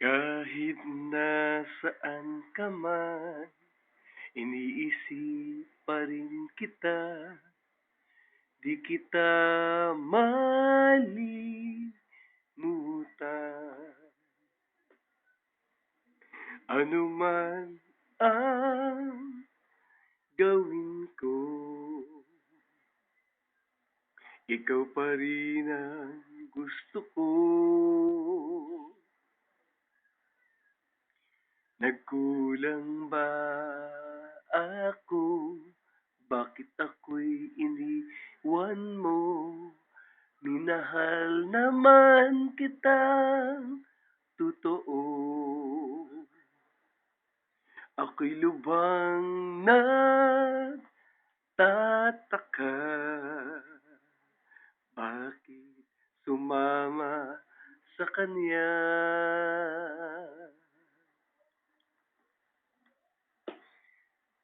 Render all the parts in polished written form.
Kahit nasaan ka man, iniisip pa rin kita, di kita malimutan. Ano man ang gawin ko, ikaw pa rin ang gusto ko. Nagkulang ba ako? Bakit ako'y iniwan mo? Minahal naman kitang totoo. Ako'y lubang nagtataka. Bakit sumama sa kanya?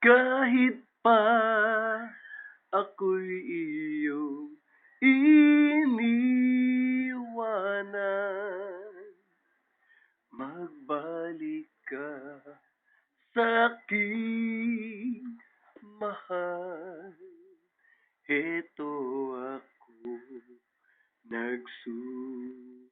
Kahit pa ako'y iyong iniwanan, magbalik ka sa'king mahal. Heto ako, nagsusumamo.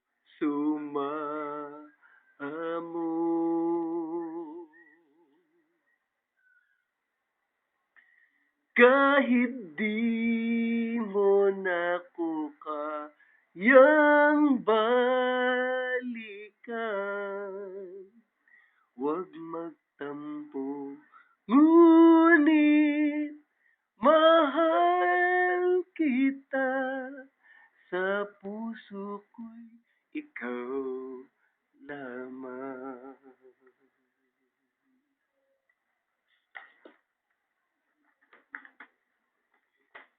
Kahit di mo na ko kayang balikan, huwag magtampo, ngunit mahal kita. Sa puso ko'y ikaw lamang.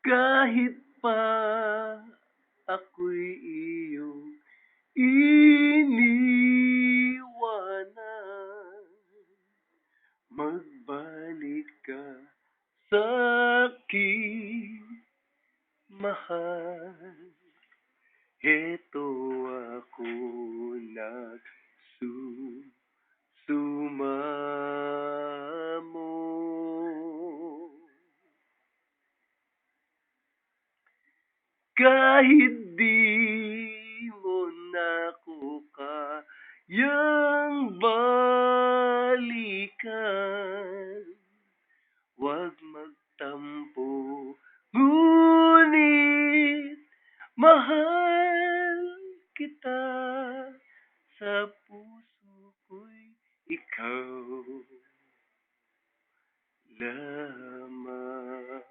Kahit pa ako'y iyong iniwanan, magbalik ka sa'king mahal. Heto ako, nagsusumamo. Kahit di mo na ko kayang balikan, huwag magtampo, ngunit mahal kita. Sa puso ko'y ikaw lamang.